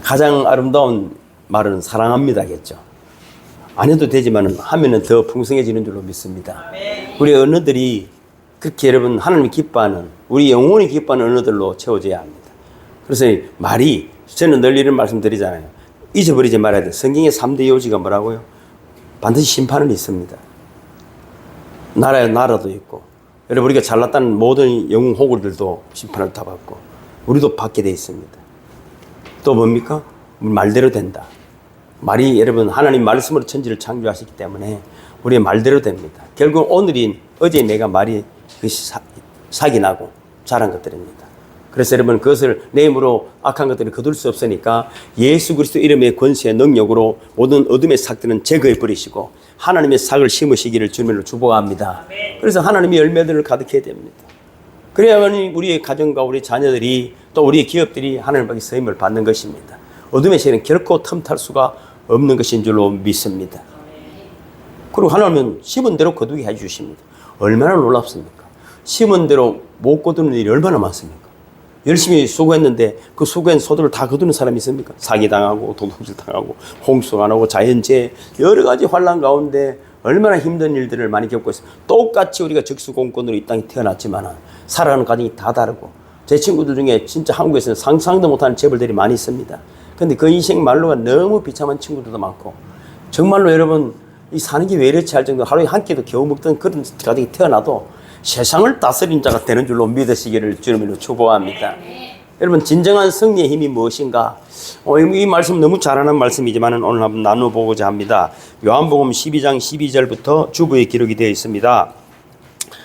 가장 아름다운 말은 사랑합니다겠죠. 안 해도 되지만 하면은 더 풍성해지는 줄로 믿습니다. 우리 언어들이 그렇게 여러분 하나님이 기뻐하는, 우리 영혼이 기뻐하는 언어들로 채워져야 합니다. 그래서 말이, 저는 늘 이런 말씀 드리잖아요. 잊어버리지 말아야 돼. 성경의 3대 요지가 뭐라고요? 반드시 심판은 있습니다. 나라도 있고, 여러분 우리가 잘났다는 모든 영웅 호구들도 심판을 다 받고 우리도 받게 돼 있습니다. 또 뭡니까? 말대로 된다. 말이 여러분 하나님 말씀으로 천지를 창조하셨기 때문에 우리의 말대로 됩니다. 결국 오늘이 어제 내가 말이 사기 나고 잘한 것들입니다. 그래서 여러분 그것을 내 힘으로 악한 것들을 거둘 수 없으니까 예수 그리스도 이름의 권세의 능력으로 모든 어둠의 삭들은 제거해 버리시고 하나님의 삭을 심으시기를 주님으로 축복합니다. 그래서 하나님의 열매들을 가득해야 됩니다. 그래야만 우리의 가정과 우리 자녀들이 또 우리의 기업들이 하나님께 쓰임을 받는 것입니다. 어둠의 세는 결코 틈탈 수가 없는 것인 줄로 믿습니다. 그리고 하나님은 심은 대로 거두게 해주십니다. 얼마나 놀랍습니까? 심은 대로 못 거두는 일이 얼마나 많습니까? 열심히 수고했는데 그 수고한 소득을 다 거두는 사람이 있습니까? 사기당하고 도둑질 당하고 홍수 안 하고 자연재해 여러 가지 환난 가운데 얼마나 힘든 일들을 많이 겪고 있어요. 똑같이 우리가 적수공권으로 이 땅에 태어났지만 살아가는 과정이 다 다르고 제 친구들 중에 진짜 한국에서는 상상도 못하는 재벌들이 많이 있습니다. 근데 그 인생 말로가 너무 비참한 친구들도 많고 정말로 여러분 이 사는 게 왜 이렇지 할 정도로 하루에 한 끼도 겨우 먹던 그런 가정이 태어나도 세상을 다스린 자가 되는 줄로 믿으시기를 주님으로 축복합니다. 여러분 진정한 승리의 힘이 무엇인가? 이 말씀 너무 잘하는 말씀이지만 오늘 한번 나눠보고자 합니다. 요한복음 12장 12절부터 주부의 기록이 되어 있습니다.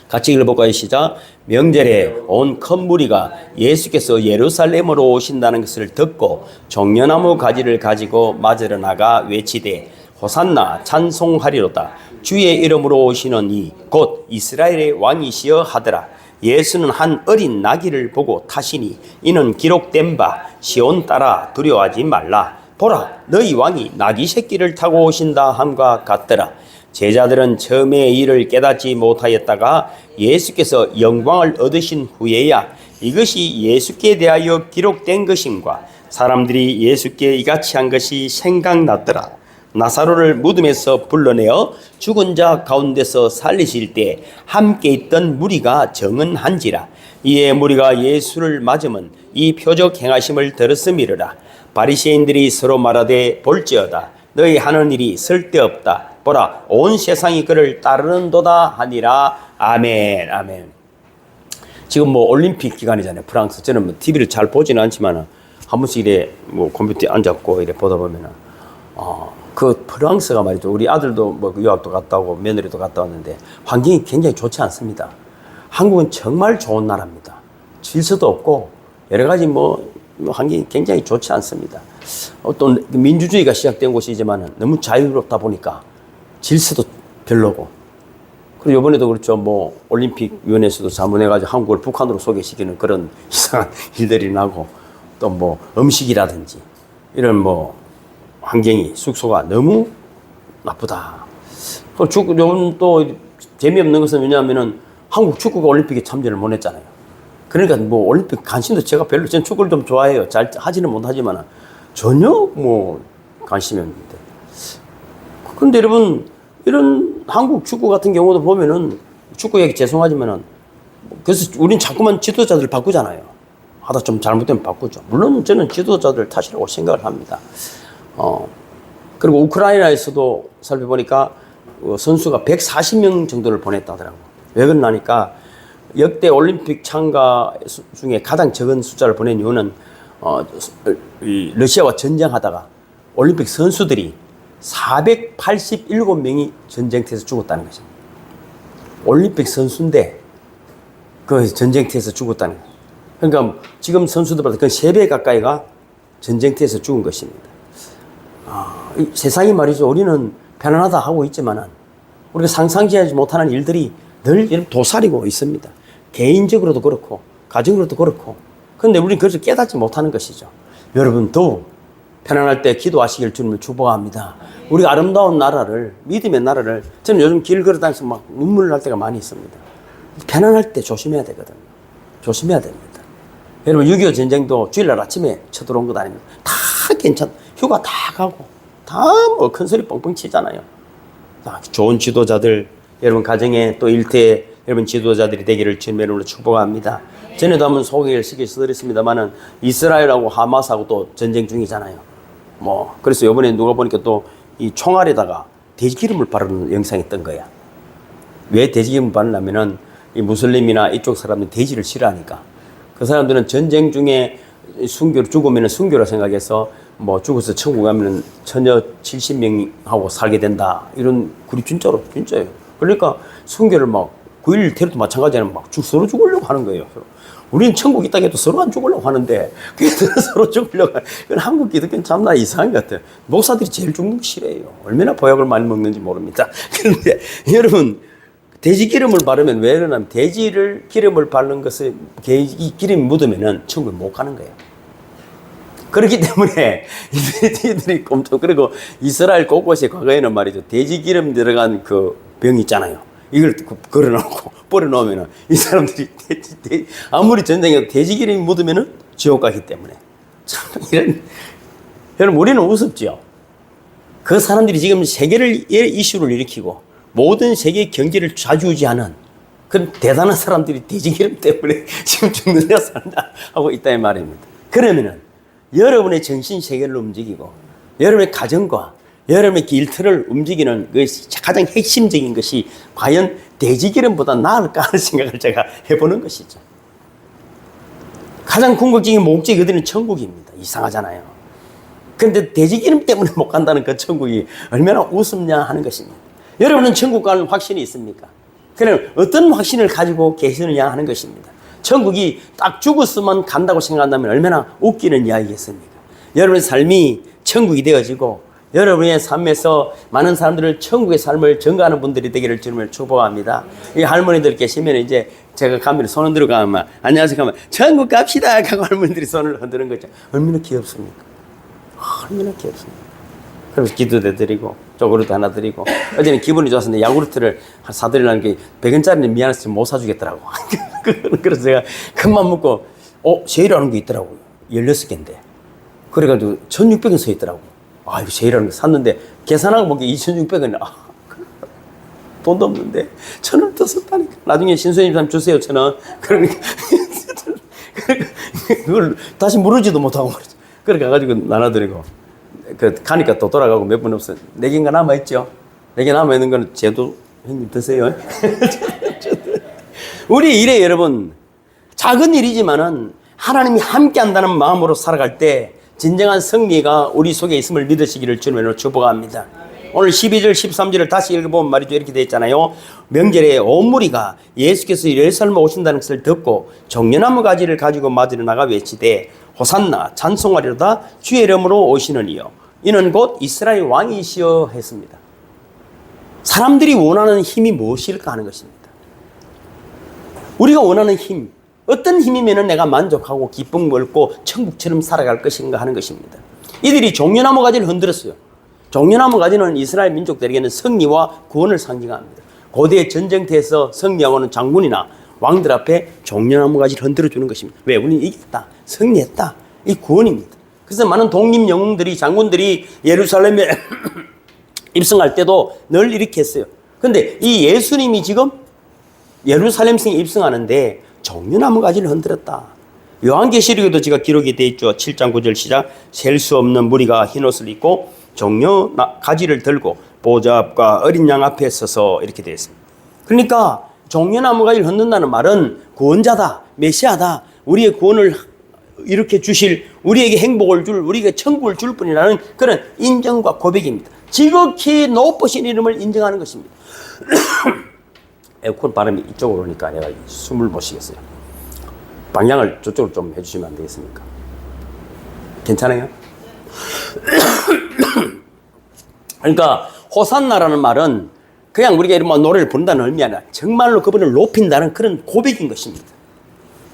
같이 읽어볼까요? 시작. 명절에 온 큰 무리가 예수께서 예루살렘으로 오신다는 것을 듣고 종려나무 가지를 가지고 맞으러 나가 외치되 호산나 찬송하리로다. 주의 이름으로 오시는 이 곧 이스라엘의 왕이시여 하더라. 예수는 한 어린 나귀를 보고 타시니 이는 기록된 바 시온 따라 두려워하지 말라. 보라 너희 왕이 나귀 새끼를 타고 오신다 함과 같더라. 제자들은 처음에 이를 깨닫지 못하였다가 예수께서 영광을 얻으신 후에야 이것이 예수께 대하여 기록된 것인가 사람들이 예수께 이같이 한 것이 생각났더라. 나사로를 무덤에서 불러내어 죽은 자 가운데서 살리실 때 함께 있던 무리가 정은한지라. 이에 무리가 예수를 맞으면 이 표적 행하심을 들었음이러라. 바리새인들이 서로 말하되 볼지어다 너희 하는 일이 쓸데없다. 보라 온 세상이 그를 따르는도다 하니라. 아멘. 아멘. 지금 뭐 올림픽 기간이잖아요. 프랑스. 저는 뭐 TV를 잘 보지는 않지만 한 번씩 이래 뭐 컴퓨터에 앉았고 이래 보다 보면은 그 프랑스가 말이죠. 우리 아들도 뭐 유학도 갔다 오고 며느리도 갔다 왔는데 환경이 굉장히 좋지 않습니다. 한국은 정말 좋은 나라입니다. 질서도 없고 여러 가지 뭐 환경이 굉장히 좋지 않습니다. 어떤 민주주의가 시작된 곳이지만 너무 자유롭다 보니까 질서도 별로고. 그리고 이번에도 그렇죠. 뭐 올림픽 위원회에서도 자문해가지고 한국을 북한으로 소개시키는 그런 이상한 일들이 나고 또 뭐 음식이라든지 이런 뭐 환경이 숙소가 너무 나쁘다. 요즘 또 재미없는 것은 왜냐하면은 한국 축구가 올림픽에 참전을 못 했잖아요. 그러니까 뭐 올림픽 관심도 제가 별로, 저는 축구를 좀 좋아해요. 잘 하지는 못하지만 전혀 뭐 관심이 없는데. 그런데 여러분 이런 한국 축구 같은 경우도 보면은 축구 얘기 죄송하지만은 그래서 우린 자꾸만 지도자들 바꾸잖아요. 하다 좀 잘못되면 바꾸죠. 물론 저는 지도자들 탓이라고 생각을 합니다. 그리고 우크라이나에서도 살펴보니까 선수가 140명 정도를 보냈다더라고요. 왜 그러냐니까 역대 올림픽 참가 중에 가장 적은 숫자를 보낸 이유는 러시아와 전쟁하다가 올림픽 선수들이 487명이 전쟁터에서 죽었다는 것입니다. 올림픽 선수인데 그 전쟁터에서 죽었다는 거예요. 그러니까 지금 선수들보다 그 3배 가까이가 전쟁터에서 죽은 것입니다. 세상이 말이죠. 우리는 편안하다 하고 있지만은 우리가 상상하지 못하는 일들이 늘 도사리고 있습니다. 개인적으로도 그렇고 가정으로도 그렇고. 그런데 우리는 그것을 깨닫지 못하는 것이죠. 여러분 더욱 편안할 때 기도하시길 주님을 축복합니다. 우리가 아름다운 나라를, 믿음의 나라를, 저는 요즘 길 걸어다니면서 막 눈물 날 때가 많이 있습니다. 편안할 때 조심해야 되거든요. 조심해야 됩니다. 여러분 6.25 전쟁도 주일날 아침에 쳐들어온 것 아닙니다. 다 괜찮다. 휴가 다 가고 다 뭐 큰 소리 뻥뻥 치잖아요. 좋은 지도자들, 여러분 가정에 또 일터에 여러분 지도자들이 되기를 주님으로 축복합니다. 전에도 한번 소개를 시켜드렸습니다만은 이스라엘하고 하마스하고 또 전쟁 중이잖아요. 뭐 그래서 이번에 누가 보니까 또 이 총알에다가 돼지기름을 바르는 영상이 뜬 거야. 왜 돼지기름을 바르냐면은 이 무슬림이나 이쪽 사람들은 돼지를 싫어하니까. 그 사람들은 전쟁 중에 순교로 죽으면 순교라 생각해서 뭐 죽어서 천국 가면은 처녀 70명하고 살게 된다. 이런 글이 진짜예요. 그러니까 순교를 막 9.11 테러도 마찬가지로 막 서로 죽으려고 하는 거예요. 우리는 천국 있다 해도 서로 안 죽으려고 하는데 서로 죽으려고 하는. 그건 한국 기독교는 참나 이상한 것 같아요. 목사들이 제일 죽는 거 싫어해요. 얼마나 보약을 많이 먹는지 모릅니다. 그런데 여러분 돼지 기름을 바르면 왜 그러냐면 돼지를 기름을 바르는 것을 이 기름이 묻으면은 천국에 못 가는 거예요. 그렇기 때문에 이들이 꼼짝. 그리고 이스라엘 곳곳에 과거에는 말이죠, 돼지 기름 들어간 그 병 있잖아요. 이걸 걸어놓고 뿌려놓으면은 이 사람들이 아무리 전쟁에도 돼지 기름이 묻으면은 지옥 가기 때문에. 참 이런. 여러분 우리는 우습죠. 그 사람들이 지금 세계를 이슈를 일으키고 모든 세계 경제를 좌지우지하는 그런 대단한 사람들이 돼지기름 때문에 지금 죽는다 산다 하고 있다 이 말입니다. 그러면은 여러분의 정신 세계를 움직이고 여러분의 가정과 여러분의 일터를 움직이는 것이 가장 핵심적인 것이 과연 돼지기름보다 나을까 하는 생각을 제가 해보는 것이죠. 가장 궁극적인 목적이 그들은 천국입니다. 이상하잖아요. 그런데 돼지기름 때문에 못 간다는 그 천국이 얼마나 우습냐 하는 것입니다. 여러분은 천국 가는 확신이 있습니까? 그럼 어떤 확신을 가지고 계시느냐 하는 것입니다. 천국이 딱 죽었으면 간다고 생각한다면 얼마나 웃기는 이야기겠습니까? 여러분의 삶이 천국이 되어지고 여러분의 삶에서 많은 사람들을 천국의 삶을 증거하는 분들이 되기를 주님을 축복합니다. 이 할머니들 계시면 이제 제가 가면 손 흔들어 가면 안녕하세요 하면 천국 갑시다 하고 할머니들이 손을 흔드는 거죠. 얼마나 귀엽습니까? 얼마나 귀엽습니까? 그래서 기도도 드리고 쪼그릇도 하나 드리고 어제는 기분이 좋았는데 야구르트를 사드리려는 게 100원짜리는 미안해서 못 사주겠더라고. 그래서 제가 큰맘 먹고 세일하는 게 있더라고요. 16개인데 그래가지고 1600원 서 있더라고. 이거 세일하는 거 샀는데 계산하고 보기 2600원. 돈도 없는데 1000원 더 썼다니까. 나중에 신수님 좀 주세요 1000원. 그러니까 그걸 다시 물으지도 못하고 말이죠. 그래 가가지고 나눠드리고 가니까 또 돌아가고 몇 분 없어. 4개인가 남아있죠? 4개 남아있는 거는 제도 형님 드세요. 우리 일에 여러분 작은 일이지만은 하나님이 함께 한다는 마음으로 살아갈 때 진정한 승리가 우리 속에 있음을 믿으시기를 주님으로 축복합니다. 오늘 12절 13절을 다시 읽어보면 말이죠. 이렇게 되어 있잖아요. 명절에 온 무리가 예수께서 예루살렘에 오신다는 것을 듣고 종려나무 가지를 가지고 맞으러 나가 외치되 호산나 찬송하리로다 주의 이름으로 오시는 이여 이는 곧 이스라엘 왕이시여 했습니다. 사람들이 원하는 힘이 무엇일까 하는 것입니다. 우리가 원하는 힘, 어떤 힘이면 내가 만족하고 기쁨을 얻고 천국처럼 살아갈 것인가 하는 것입니다. 이들이 종려나무 가지를 흔들었어요. 종려나무 가지는 이스라엘 민족들에게는 승리와 구원을 상징합니다. 고대 전쟁터에서 승리하고는 장군이나 왕들 앞에 종려나무 가지를 흔들어 주는 것입니다. 왜? 우리는 이겼다, 승리했다, 이 구원입니다. 그래서 많은 독립 영웅들이, 장군들이 예루살렘에 입성할 때도 늘 이렇게 했어요. 그런데 이 예수님이 지금 예루살렘성에 입성하는데 종려나무 가지를 흔들었다. 요한계시록에도 제가 기록이 되어 있죠. 7장 9절 시작. 셀 수 없는 무리가 흰옷을 입고 종려 가지를 들고 보좌 앞과 어린 양 앞에 서서 이렇게 되어 있습니다. 그러니까 종려나무 가지를 흔든다는 말은 구원자다, 메시아다, 우리의 구원을 이렇게 주실, 우리에게 행복을 줄, 우리에게 천국을 줄 뿐이라는 그런 인정과 고백입니다. 지극히 높으신 이름을 인정하는 것입니다. 에어컨 바람이 이쪽으로 오니까 내가 숨을 못 쉬겠어요. 방향을 저쪽으로 좀 해주시면 안 되겠습니까? 괜찮아요? 그러니까 호산나라는 말은 그냥 우리가 이런 노래를 부른다는 의미 아니라 정말로 그분을 높인다는 그런 고백인 것입니다.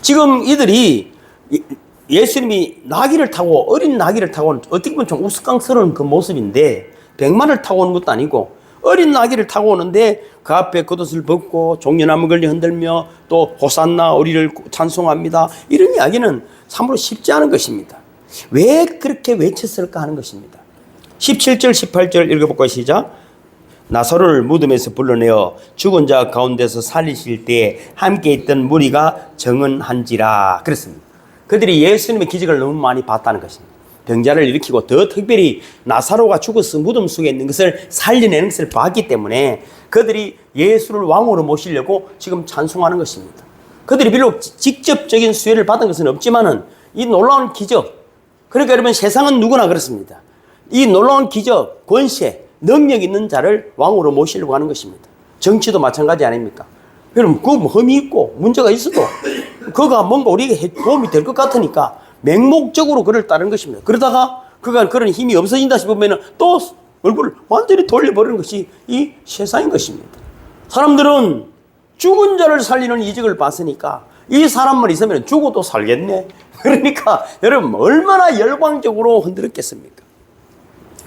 지금 이들이 예수님이 나귀를 타고, 어린 나귀를 타고 어떻게 보면 좀 우스꽝스러운 그 모습인데 백마를 타고 오는 것도 아니고 어린 나귀를 타고 오는데 그 앞에 겉옷을 벗고 종려나무 걸리 흔들며 또 호산나 우리를 찬송합니다. 이런 이야기는 참으로 쉽지 않은 것입니다. 왜 그렇게 외쳤을까 하는 것입니다. 17절 18절 읽어볼까요? 시작. 나사로를 무덤에서 불러내어 죽은 자 가운데서 살리실 때에 함께 있던 무리가 정언한지라 그랬습니다. 그들이 예수님의 기적을 너무 많이 봤다는 것입니다. 병자를 일으키고 더 특별히 나사로가 죽어서 무덤 속에 있는 것을 살려내는 것을 봤기 때문에 그들이 예수를 왕으로 모시려고 지금 찬송하는 것입니다. 그들이 비록 직접적인 수혜를 받은 것은 없지만은 이 놀라운 기적, 그러니까 여러분 세상은 누구나 그렇습니다. 이 놀라운 기적, 권세, 능력 있는 자를 왕으로 모시려고 하는 것입니다. 정치도 마찬가지 아닙니까? 여러분 그 흠이 있고 문제가 있어도 그가 뭔가 우리에게 도움이 될 것 같으니까 맹목적으로 그를 따르는 것입니다. 그러다가 그가 그런 힘이 없어진다 싶으면 또 얼굴을 완전히 돌려버리는 것이 이 세상인 것입니다. 사람들은 죽은 자를 살리는 이적을 봤으니까 이 사람만 있으면 죽어도 살겠네. 그러니까 여러분 얼마나 열광적으로 흔들었겠습니까?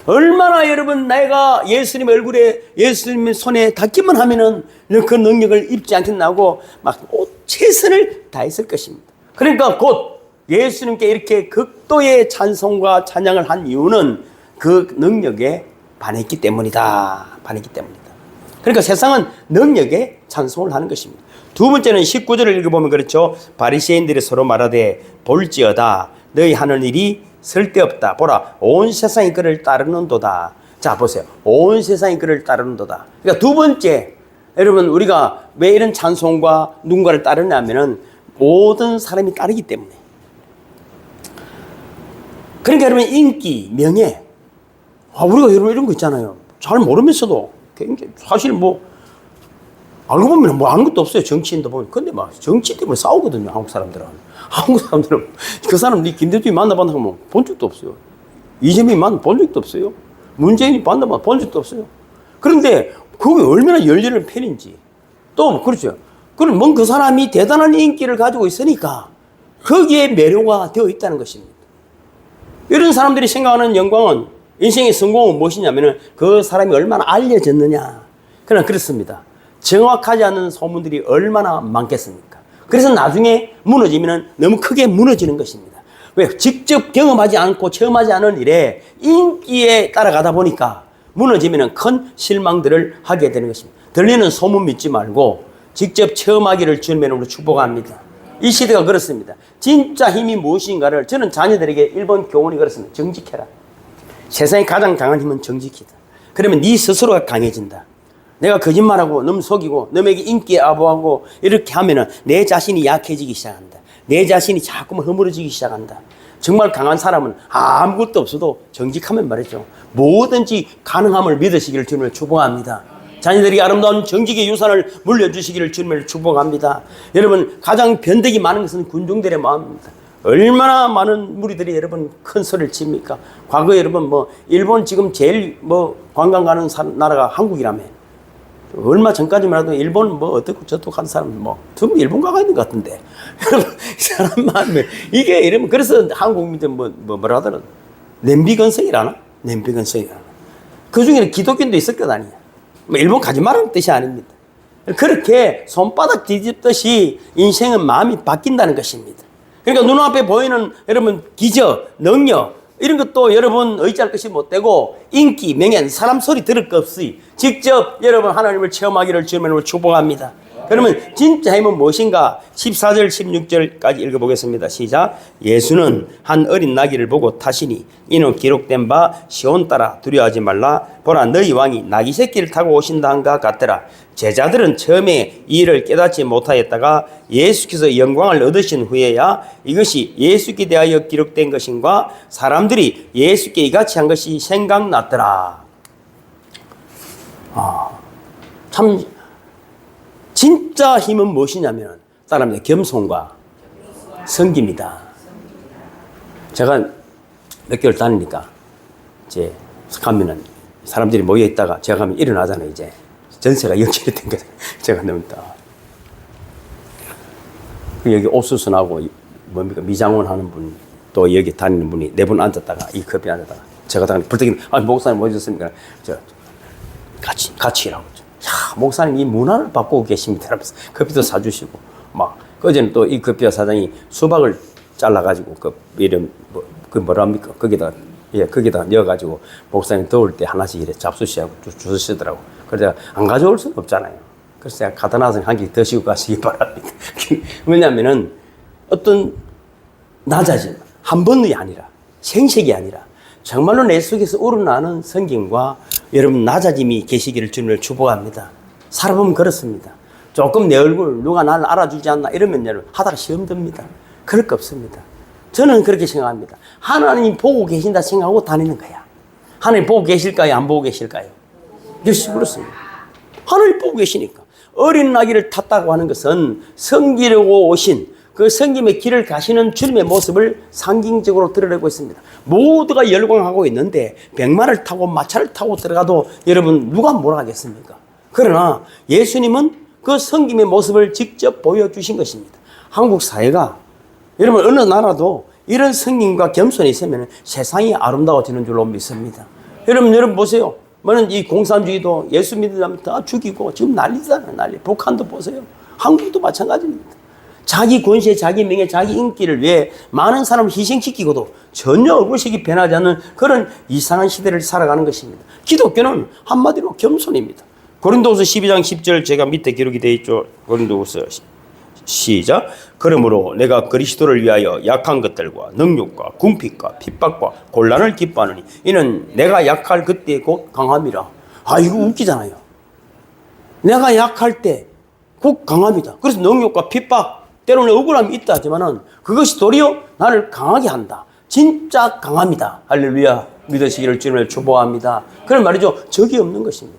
얼마나 여러분 내가 예수님의 얼굴에 예수님의 손에 닿기만 하면은 그 능력을 입지 않겠나고 막 최선을 다했을 것입니다. 그러니까 곧 예수님께 이렇게 극도의 찬송과 찬양을 한 이유는 그 능력에 반했기 때문이다. 반했기 때문이다. 그러니까 세상은 능력에 찬송을 하는 것입니다. 두 번째는 19절을 읽어보면 그렇죠. 바리새인들이 서로 말하되 볼지어다 너희 하는 일이 쓸데없다. 보라 온 세상이 그를 따르는도다. 자 보세요. 온 세상이 그를 따르는도다. 그러니까 두 번째 여러분 우리가 왜 이런 찬송과 누군가를 따르냐면은 모든 사람이 따르기 때문에. 그러니까 여러분 인기, 명예 우리가 여러분 이런 거 있잖아요. 잘 모르면서도 굉장히 사실 뭐 알고 보면 뭐 아는 것도 없어요. 정치인도 보면. 근데 막 정치 때문에 싸우거든요. 한국 사람들은. 한국 사람들은 그 사람 김대중이 만나본다고 하면 본 적도 없어요. 이재명이 만나본 적도 없어요. 문재인이 만나본 적도 없어요. 그런데 그게 얼마나 열렬한 팬인지. 또 그렇죠. 그럼 뭔 그 사람이 대단한 인기를 가지고 있으니까 거기에 매료가 되어 있다는 것입니다. 이런 사람들이 생각하는 영광은 인생의 성공은 무엇이냐면은 그 사람이 얼마나 알려졌느냐. 그러나 그렇습니다. 정확하지 않은 소문들이 얼마나 많겠습니까? 그래서 나중에 무너지면 너무 크게 무너지는 것입니다. 왜? 직접 경험하지 않고 체험하지 않은 일에 인기에 따라가다 보니까 무너지면 큰 실망들을 하게 되는 것입니다. 들리는 소문 믿지 말고 직접 체험하기를 주님의 이름으로 축복합니다. 이 시대가 그렇습니다. 진짜 힘이 무엇인가를 저는 자녀들에게 일본 교훈이 그렇습니다. 정직해라. 세상에 가장 강한 힘은 정직이다. 그러면 네 스스로가 강해진다. 내가 거짓말하고 놈 속이고 놈에게 인기에 아부하고 이렇게 하면은 내 자신이 약해지기 시작한다. 내 자신이 자꾸만 허물어지기 시작한다. 정말 강한 사람은 아무것도 없어도 정직하면 말이죠. 뭐든지 가능함을 믿으시기를 주님을 축복합니다. 자녀들이 아름다운 정직의 유산을 물려주시기를 주님을 축복합니다. 여러분 가장 변덕이 많은 것은 군중들의 마음입니다. 얼마나 많은 무리들이 여러분 큰 소리를 칩니까? 과거에 여러분 뭐 일본 지금 제일 뭐 관광 가는 나라가 한국이라며. 얼마 전까지만 해도 일본 뭐 어떻고 저떻고 한 사람 뭐 전부 일본 가가 있는 것 같은데. 여러분 이 사람 마음에 이게 이러면 그래서 한국민들 뭐라 하더라 냄비 건성이라나? 냄비 건성이라나. 그 중에는 기독교인도 있을 것 아니야. 뭐 일본 가지 말라는 뜻이 아닙니다. 그렇게 손바닥 뒤집듯이 인생은 마음이 바뀐다는 것입니다. 그러니까 눈앞에 보이는 여러분 기적, 능력 이런 것도 여러분 의지할 것이 못되고 인기, 명예, 사람 소리 들을 것 없이 직접 여러분 하나님을 체험하기를 주님으로 축복합니다. 그러면 진짜 힘은 무엇인가? 14절, 16절까지 읽어보겠습니다. 시작. 예수는 한 어린 나귀를 보고 타시니 이는 기록된 바 시온 따라 두려워하지 말라. 보라 너희 왕이 나귀 새끼를 타고 오신다 한가 같더라. 제자들은 처음에 이 일을 깨닫지 못하였다가 예수께서 영광을 얻으신 후에야 이것이 예수께 대하여 기록된 것인가 사람들이 예수께 이같이 한 것이 생각났더라. 참 진짜 힘은 무엇이냐면 따라합니다. 겸손과 성기입니다. 제가 몇 개월 다니니까 이제 가면은 사람들이 모여 있다가 제가 가면 일어나잖아요. 이제 전세가 연결이 된 거예요. 제가 너무 여기 옥수수나고 뭡니까 미장원 하는 분 또 여기 다니는 분이 네 분 앉았다가 이 커피 앉았다가 제가 다 불때기는 목사님 뭐 오셨습니까? 저 같이 일하고. 야, 목사님 이 문화를 바꾸고 계십니다. 커피도 사주시고 막 그전에 또 이 커피와 사장이 수박을 잘라가지고 그 이런 뭐 그 뭐랍니까? 거기다 넣어가지고 목사님 더울 때 하나씩 이래 잡수시하고 주시더라고. 그래서 제가 안 가져올 수는 없잖아요. 그래서 제가 갖다 놔서 한 개 드시고 가시기 바랍니다. 왜냐면은 어떤 낮아짐, 한 번이 아니라 생색이 아니라 정말로 내 속에서 우러나는 성경과 여러분 낮아짐이 계시기를 주님을 축복합니다. 살아보면 그렇습니다. 조금 내 얼굴 누가 나를 알아주지 않나 이러면 여러분 하다가 시험 듭니다. 그럴 거 없습니다. 저는 그렇게 생각합니다. 하나님 보고 계신다 생각하고 다니는 거야. 하나님 보고 계실까요? 안 보고 계실까요? 역시 그렇습니다. 하나님 보고 계시니까. 어린 나귀를 탔다고 하는 것은 섬기려고 오신 그 섬김의 길을 가시는 주님의 모습을 상징적으로 드러내고 있습니다. 모두가 열광하고 있는데 백마를 타고 마차를 타고 들어가도 여러분 누가 뭐라 하겠습니까? 그러나 예수님은 그 섬김의 모습을 직접 보여주신 것입니다. 한국 사회가 여러분 어느 나라도 이런 성김과 겸손이 있으면 세상이 아름다워지는 줄로 믿습니다. 여러분 보세요. 이 공산주의도 예수 믿으려면 다 죽이고 지금 난리잖아요. 난리. 북한도 보세요. 한국도 마찬가지입니다. 자기 권세, 자기 명예, 자기 인기를 위해 많은 사람을 희생시키고도 전혀 얼굴색이 변하지 않는 그런 이상한 시대를 살아가는 것입니다. 기독교는 한마디로 겸손입니다. 고린도후서 12장 10절 제가 밑에 기록이 되어 있죠. 고린도후서 시작. 그러므로 내가 그리스도를 위하여 약한 것들과 능욕과 궁핍과 핍박과 곤란을 기뻐하느니 이는 내가 약할 그때 곧 강함이라. 이거 웃기잖아요. 내가 약할 때 곧 강함이다. 그래서 능욕과 핍박 때로는 억울함이 있다 하지만은 그것이 도리어 나를 강하게 한다. 진짜 강함이다. 할렐루야. 믿으시기를 주님을 축복합니다. 그런 말이죠. 적이 없는 것입니다.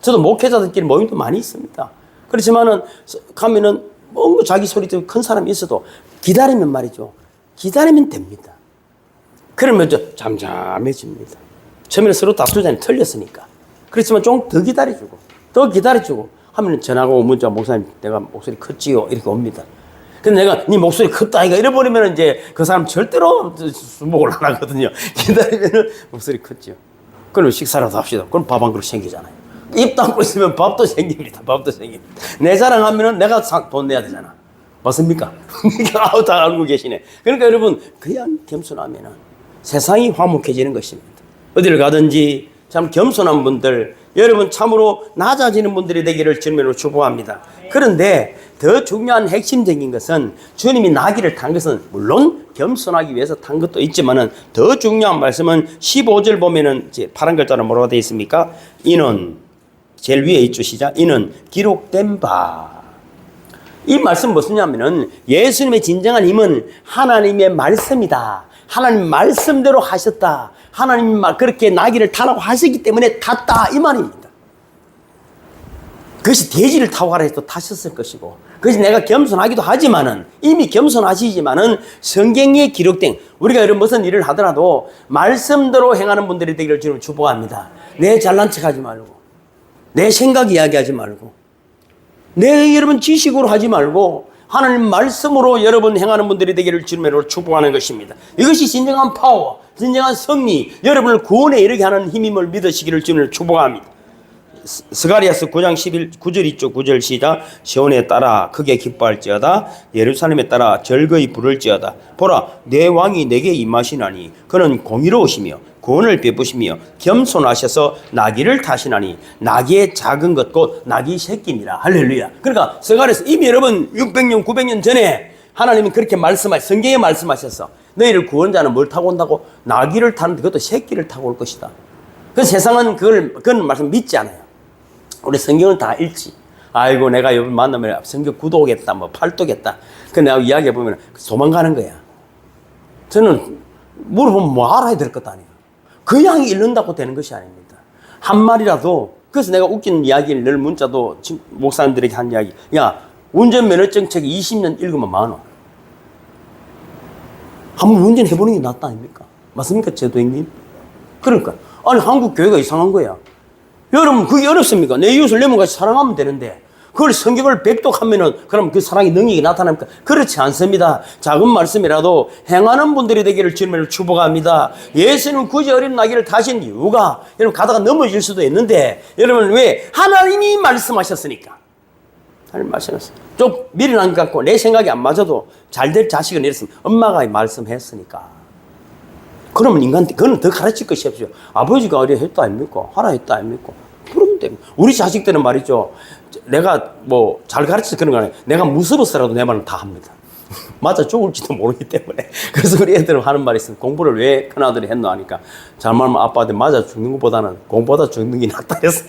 저도 목회자들끼리 모임도 많이 있습니다. 그렇지만은 가면은 뭔가 자기 소리 듣고 큰 사람이 있어도 기다리면 말이죠. 기다리면 됩니다. 그러면 잠잠해집니다. 처음에는 서로 다투자니 틀렸으니까. 그렇지만 좀 더 기다려주고 하면 전화가 오면 문자 목사님 내가 목소리 컸지요 이렇게 옵니다. 근데 내가 네 목소리 컸다 이가 이래버리면 이제 그 사람 절대로 수목을 안 하거든요. 기다리면은 목소리 컸지요. 그럼 식사라도 합시다. 그럼 밥 한 그릇 생기잖아요. 입 닫고 있으면 밥도 생깁니다. 내 자랑하면은 내가 돈 내야 되잖아. 맞습니까? 다 알고 계시네. 그러니까 여러분 그냥 겸손하면은 세상이 화목해지는 것입니다. 어디를 가든지 참 겸손한 분들, 여러분 참으로 낮아지는 분들이 되기를 주님으로 축복합니다. 그런데 더 중요한 핵심적인 것은 주님이 나귀를 탄 것은 물론 겸손하기 위해서 탄 것도 있지만은 더 중요한 말씀은 15절 보면은 이제 파란 글자로 뭐라고 되어 있습니까? 이는 제일 위에 있죠. 시작. 이는 기록된 바. 이 말씀 무엇이냐면은 예수님의 진정한 힘은 하나님의 말씀이다. 하나님 말씀대로 하셨다. 하나님 그렇게 나귀를 타라고 하셨기 때문에 탔다. 이 말입니다. 그것이 돼지를 타고 가라 해도 타셨을 것이고, 그것이 내가 겸손하기도 하지만은, 이미 겸손하시지만은 성경에 기록된, 우리가 이런 무슨 일을 하더라도 말씀대로 행하는 분들이 되기를 주님 축복합니다. 내 잘난 척 하지 말고, 내 생각 이야기하지 말고, 내 여러분 지식으로 하지 말고, 하나님 말씀으로 여러분 행하는 분들이 되기를 주님으로 축복하는 것입니다. 이것이 진정한 파워, 진정한 승리, 여러분을 구원에 이르게 하는 힘임을 믿으시기를 주님을 축복합니다. 스가랴서 9장 9절 있죠. 9절 시작. 시온에 따라 크게 기뻐할지어다. 예루살렘에 따라 절거히 부를지어다. 보라, 내 왕이 내게 임하시나니 그는 공의로우시며 구원을 베푸시며 겸손하셔서 나귀를 타시나니 나귀의 작은 것 곧 나귀 새끼니라. 할렐루야. 그러니까 스가랴서 이미 여러분 600년 900년 전에 하나님이 그렇게 성경에 말씀하셔서 너희를 구원자는 뭘 타고 온다고? 나귀를 타는데 그것도 새끼를 타고 올 것이다. 그 세상은 그건 말씀 믿지 않아요. 우리 성경을 다 읽지. 아이고 내가 여러분 만나면 성경 구도겠다 뭐 팔도겠다. 그 내가 이야기해보면 도망가는 거야. 저는 물어보면 뭐 알아야 될 것도 아니에요. 그냥 읽는다고 되는 것이 아닙니다. 한 말이라도. 그래서 내가 웃기는 이야기를 늘 문자도 목사님들에게 한 이야기. 야, 운전면허증 책 20년 읽으면 많아. 한번 운전해보는 게 낫다 아닙니까? 맞습니까, 제도행님? 그러니까 아니 한국 교회가 이상한 거야. 여러분 그게 어렵습니까? 내 이웃을 내 몸같이 사랑하면 되는데 그걸 성경을 백독하면은 그럼 그 사랑의 능력이 나타납니까? 그렇지 않습니다. 작은 말씀이라도 행하는 분들이 되기를 주님을 축복합니다. 예수는 굳이 어린 나귀를 타신 이유가 여러분 가다가 넘어질 수도 있는데 여러분 왜? 하나님이 말씀하셨으니까. 하나님 말씀하셨어요. 좀 미련한 것 같고 내 생각이 안 맞아도 잘 될 자식을 잃었으면 엄마가 말씀했으니까. 그러면 인간한테 그거는 더 가르칠 것이 없어요. 아버지가 어려 했다 아닙니까? 하라 했다 아닙니까? 그러면 됩니다. 우리 자식들은 말이죠. 내가 뭐 잘 가르쳐서 그런 거 아니에요. 내가 무서워서라도 내 말은 다 합니다. 맞아 죽을지도 모르기 때문에. 그래서 우리 애들은 하는 말이 있어요. 공부를 왜 큰아들이 했노 하니까 잘말하면 아빠한테 맞아 죽는 것보다는 공부보다 죽는 게 낫다 했어.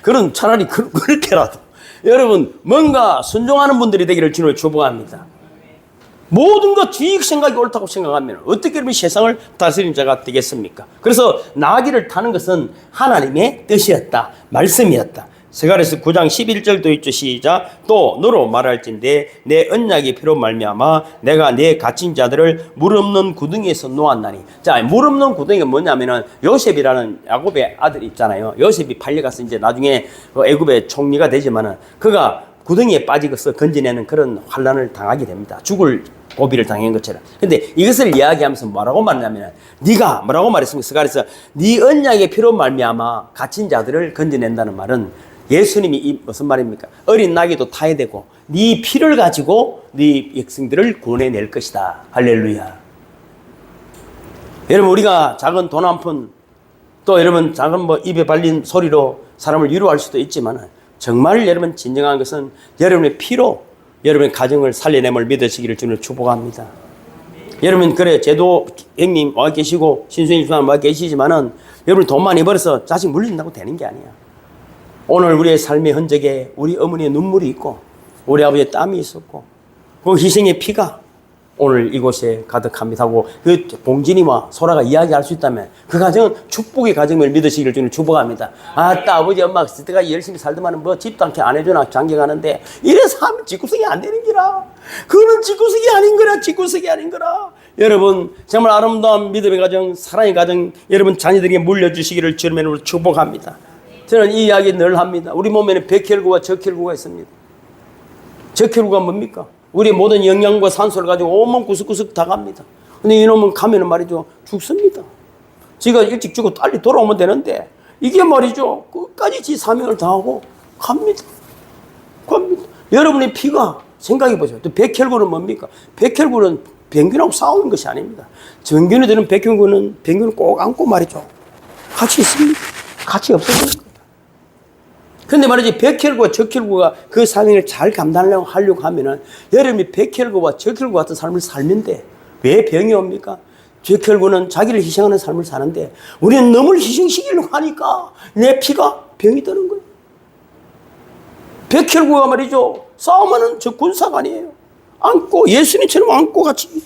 그런 차라리 그렇게라도 여러분 뭔가 순종하는 분들이 되기를 주님을 축복합니다. 모든 것 주익 생각이 옳다고 생각하면 어떻게 하면 세상을 다스리는 자가 되겠습니까? 그래서 나귀를 타는 것은 하나님의 뜻이었다. 말씀이었다. 스가랴서 9장 11절도 있죠. 시작. 또 너로 말할진대 내 언약의 피로 말미암아 내가 내 갇힌 자들을 물 없는 구덩이에서 놓았나니. 자, 물 없는 구덩이가 뭐냐면은 요셉이라는 야곱의 아들이 있잖아요. 요셉이 팔려가서 이제 나중에 애굽의 총리가 되지만은 그가 구덩이에 빠지고서 건져내는 그런 환란을 당하게 됩니다. 죽을 고비를 당한 것처럼. 근데 이것을 이야기하면서 뭐라고 말하냐면 네가 뭐라고 말했습니까? 스가랴서 네 언약의 피로 말미암아 갇힌 자들을 건져낸다는 말은 예수님이 무슨 말입니까? 어린 나귀도 타야 되고 네 피를 가지고 네 백성들을 구원해낼 것이다. 할렐루야. 여러분 우리가 작은 돈 한 푼 또 여러분 작은 뭐 입에 발린 소리로 사람을 위로할 수도 있지만 정말 여러분 진정한 것은 여러분의 피로 여러분의 가정을 살려냄을 믿으시기를 주님을 축복합니다. 여러분 그래 제도 형님 와 계시고 신수님 주님 와 계시지만은 여러분 돈 많이 벌어서 자식 물린다고 되는 게 아니야. 오늘 우리의 삶의 흔적에 우리 어머니의 눈물이 있고 우리 아버지의 땀이 있었고 그 희생의 피가 오늘 이곳에 가득합니다 하고 그 봉진이와 소라가 이야기할 수 있다면 그 가정은 축복의 가정을 믿으시기를 주님 축복합니다. 아따 아버지 엄마 그때가 열심히 살더만 뭐 집도 않게 안 해주나 장가가는데 이래서 하면 집구석이 안 되는 기라. 그거는 집구석이 아닌 거라. 집구석이 아닌 거라. 여러분 정말 아름다운 믿음의 가정 사랑의 가정 여러분 자녀들에게 물려주시기를 주님의 이름으로 축복합니다. 저는 이 이야기 늘 합니다. 우리 몸에는 백혈구와 적혈구가 있습니다. 적혈구가 뭡니까? 우리 모든 영양과 산소를 가지고 온몸 구석구석 다 갑니다. 근데 이놈은 가면은 말이죠. 죽습니다. 지가 일찍 죽고 빨리 돌아오면 되는데 이게 말이죠. 끝까지 지 사명을 다하고 갑니다. 갑니다. 여러분의 피가 생각해 보세요. 또 백혈구는 뭡니까? 백혈구는 병균하고 싸우는 것이 아닙니다. 정균이 되는 백혈구는 병균을 꼭 안고 말이죠. 같이 있습니다. 같이 없어지는 거예요. 근데 말이지 백혈구와 적혈구가 그 사명을 잘 감당하려고 하면은 여러분이 백혈구와 적혈구 같은 삶을 살면 돼. 왜 병이 옵니까? 적혈구는 자기를 희생하는 삶을 사는데 우리는 너무 희생시키려고 하니까 내 피가 병이 드는 거예요. 백혈구가 말이죠. 싸움하는 저 군사가 아니에요. 안고 예수님처럼 안고 같이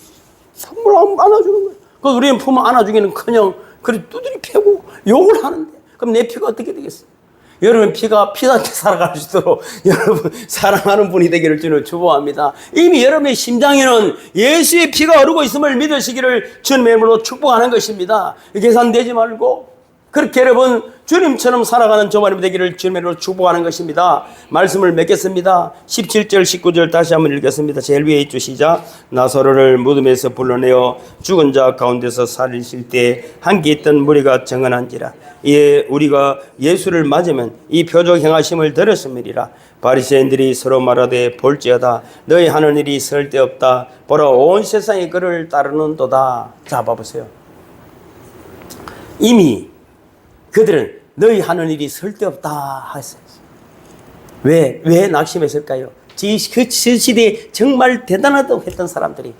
선물 안아주는 거예요. 그 우리는 품을 안아주기는 그냥 그래 두드리 패고 욕을 하는데 그럼 내 피가 어떻게 되겠어요? 여러분 피가 피답게 살아갈 수 있도록 여러분 사랑하는 분이 되기를 주님을 축복합니다. 이미 여러분의 심장에는 예수의 피가 흐르고 있음을 믿으시기를 주님의 이름으로 축복하는 것입니다. 계산되지 말고 그렇게 여러분 주님처럼 살아가는 저마님 되기를 주님의 이름으로 축복하는 것입니다. 말씀을 맺겠습니다. 17절 19절 다시 한번 읽겠습니다. 제일 위에 있죠. 시작. 나사로를 무덤에서 불러내어 죽은 자 가운데서 살리실 때 함께 있던 무리가 정언한지라. 이에 우리가 예수를 맞으면 이 표적 행하심을 들었음이리라. 바리새인들이 서로 말하되 볼지어다 너희 하는 일이 쓸데없다. 보라 온 세상이 그를 따르는도다. 자 봐보세요. 이미 그들은 너희 하는 일이 쓸데없다 했어요. 왜 낙심했을까요? 그 시대에 정말 대단하다고 했던 사람들이.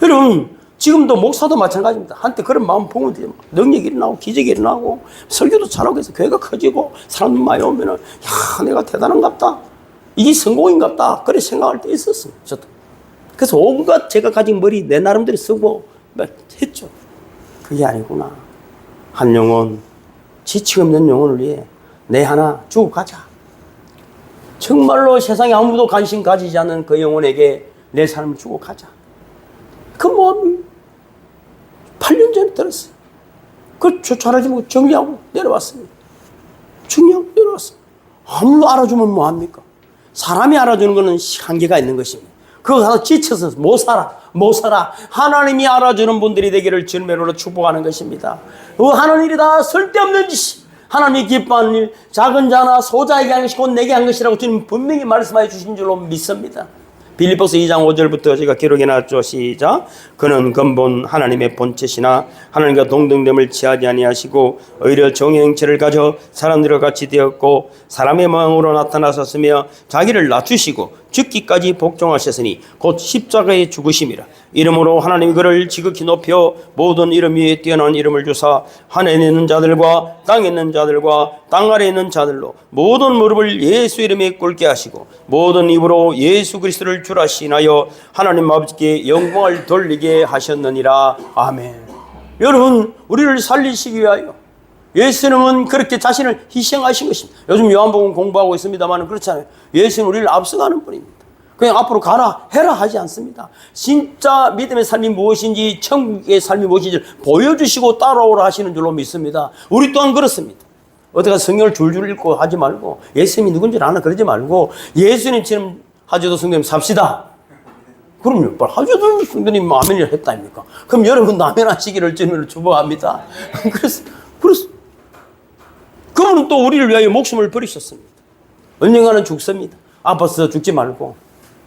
여러분 지금도 목사도 마찬가지입니다. 한때 그런 마음 보면 돼요. 능력이 일어나고 기적이 일어나고 설교도 잘하고 해서 교회가 커지고 사람들 많이 오면은 야 내가 대단한갑다. 이게 성공인갑다. 그래 생각할 때 있었어요. 저도. 그래서 온갖 제가 가진 머리 내 나름대로 쓰고 했죠. 그게 아니구나. 한 영혼, 지치 없는 영혼을 위해 내 하나 주고 가자. 정말로 세상에 아무도 관심 가지지 않는 그 영혼에게 내 삶을 주고 가자. 그 마음이 8년 전에 들었어요. 그 잘하지 못하고 정리하고 내려왔습니다. 정리하고 내려왔습니다. 아무도 알아주면 뭐합니까? 사람이 알아주는 것은 한계가 있는 것입니다. 그거 가서 지쳐서 못 살아. 하나님이 알아주는 분들이 되기를 주님으로 축복하는 것입니다. 하는 일이 다 쓸데없는 짓이 하나님이 기뻐하는 일, 작은 자나 소자에게 한 것이 곧 내게 한 것이라고 주님 분명히 말씀해 주신 줄로 믿습니다. 빌립보서 2장 5절부터 제가 기록해 놨죠. 시작. 그는 근본 하나님의 본체시나 하나님과 동등됨을 취하지 아니하시고 오히려 정의 형체를 가져 사람들과 같이 되었고 사람의 모양으로 나타나셨으며 자기를 낮추시고 죽기까지 복종하셨으니 곧 십자가에 죽으심이라. 이름으로 하나님이 그를 지극히 높여 모든 이름 위에 뛰어난 이름을 주사 하늘에 있는 자들과 땅에 있는 자들과 땅 아래에 있는 자들로 모든 무릎을 예수 이름에 꿇게 하시고 모든 입으로 예수 그리스도를 주라 시인하여 하나님 아버지께 영광을 돌리게 하셨느니라. 아멘. 여러분, 우리를 살리시기 위하여 예수님은 그렇게 자신을 희생하신 것입니다. 요즘 요한복음 공부하고 있습니다만 그렇잖아요. 예수는 우리를 앞서가는 분입니다. 그냥 앞으로 가라 해라 하지 않습니다. 진짜 믿음의 삶이 무엇인지 천국의 삶이 무엇인지 보여주시고 따라오라 하시는 줄로 믿습니다. 우리 또한 그렇습니다. 어디가 성경을 줄줄 읽고 하지 말고 예수님이 누군지 아나 그러지 말고 예수님처럼 하저도 성도님 삽시다. 그럼요. 하저도 성도님 아멘을 했다 아닙니까? 그럼 여러분도 아멘 하시기를 주님을 축복합니다. 그래서 그분은 또 우리를 위하여 목숨을 버리셨습니다. 언젠가는 죽습니다. 아파서 죽지 말고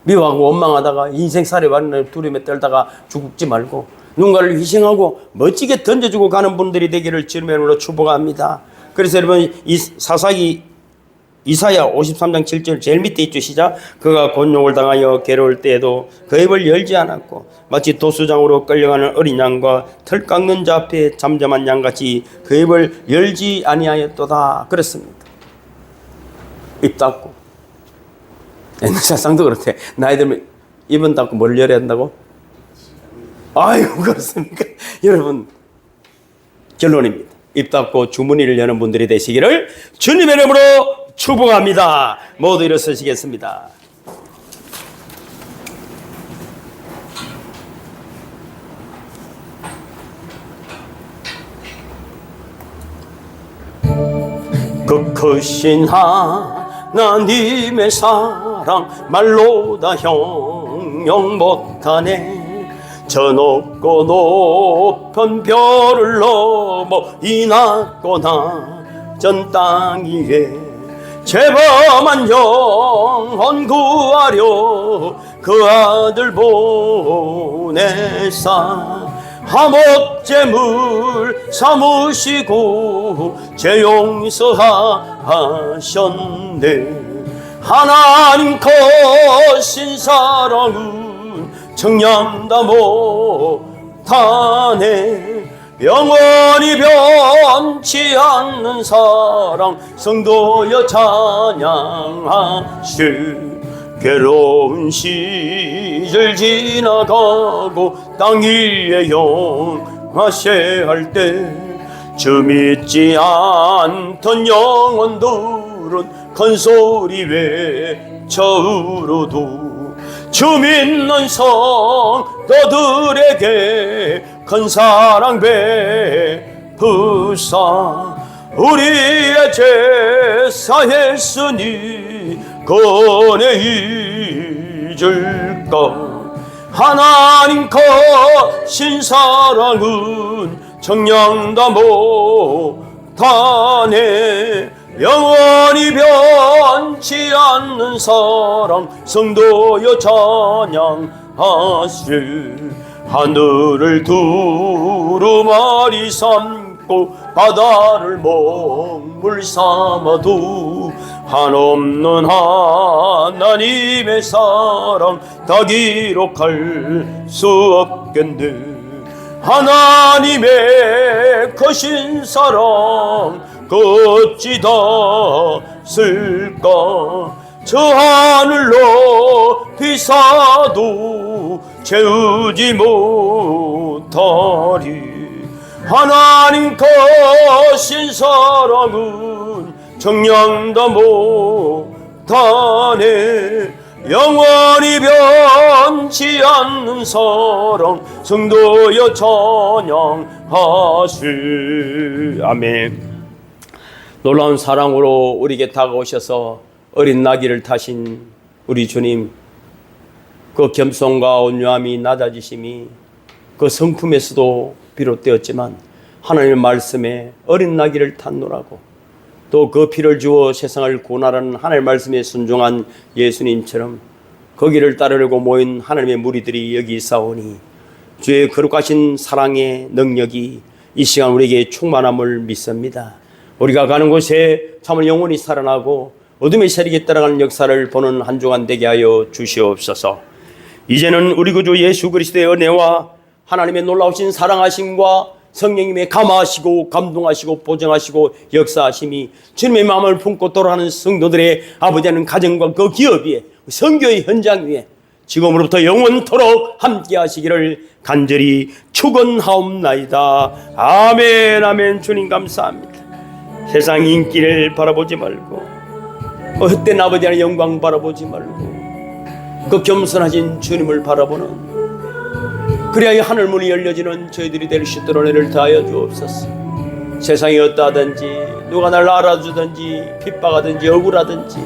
미워하고 원망하다가 인생살이 완전히 두려움에 떨다가 죽지 말고 누군가를 희생하고 멋지게 던져주고 가는 분들이 되기를 주님의 이름으로 축복합니다. 그래서 여러분 이 사사기 이사야 53장 7절 제일 밑에 있죠. 시작. 그가 곤욕을 당하여 괴로울 때에도 그 입을 열지 않았고 마치 도수장으로 끌려가는 어린 양과 털 깎는 자 앞에 잠잠한 양같이 그 입을 열지 아니하였도다. 그렇습니다. 입 닫고. 옛날 사상도 그렇대. 나이 들면 입은 닫고 뭘 열어야 한다고? 아유 그렇습니까? 여러분 결론입니다. 입 닫고 주머니를 여는 분들이 되시기를 주님의 이름으로 축복합니다. 모두 일어서시겠습니다. 그 크신 하나님의 사랑 말로 다 형용 못하네. 저 높고 높은 별을 넘어 이 낮고 낮은 땅 위에 죄범한 영혼 구하려 그 아들 보내사 화목제물 삼으시고 죄 용서하셨네. 하나님 크신 사랑은 청량다 못하네. 영원히 변치 않는 사랑 성도여 찬양하실. 괴로운 시절 지나가고 땅 위에 영하셔야 할 때 주 믿지 않던 영혼들은 큰 소리 외쳐 울어도 주 믿는 성도들에게 큰 사랑 베푸사 우리의 죄 사했으니 그네 잊을까. 하나님 크신 사랑은 청량다 못하네. 영원히 변치 않는 사랑 성도여 찬양하실. 하늘을 두루마리 삼고 바다를 먹물 삼아도 한없는 하나님의 사랑 다 기록할 수 없겠네. 하나님의 크신 사랑 어찌 다 쓸까. 저 하늘로 비사도 채우지 못하리. 하나님 크신 사랑은 청량다 못하네. 영원히 변치 않는 사랑 성도여 찬양하실. 아멘. 놀라운 사랑으로 우리에게 다가오셔서 어린 나귀를 타신 우리 주님, 그 겸손과 온유함이 낮아지심이 그 성품에서도 비롯되었지만 하나님의 말씀에 어린 나귀를 탔노라고, 또 그 피를 주어 세상을 구원하라는 하나님의 말씀에 순종한 예수님처럼 거기를 따르려고 모인 하나님의 무리들이 여기 있사오니 주의 거룩하신 사랑의 능력이 이 시간 우리에게 충만함을 믿습니다. 우리가 가는 곳에 참을 영원히 살아나고 어둠의 세력에 따라가는 역사를 보는 한 주간 되게 하여 주시옵소서. 이제는 우리 구주 예수 그리스도의 은혜와 하나님의 놀라우신 사랑하심과 성령님의 감화하시고 감동하시고 보정하시고 역사하심이 주님의 마음을 품고 돌아가는 성도들의 아버지 하는 가정과 그 기업 위에 선교의 현장 위에 지금으로부터 영원토록 함께 하시기를 간절히 축원하옵나이다. 아멘 아멘. 주님 감사합니다. 세상 인기를 바라보지 말고 헛된 아버지 하나님의 영광 바라보지 말고 그 겸손하신 주님을 바라보는 그래야 하늘 문이 열려지는 저희들이 될 수 있도록 은혜를 다하여 주옵소서. 세상이 어떠하든지 누가 날 알아주든지 핍박하든지 억울하든지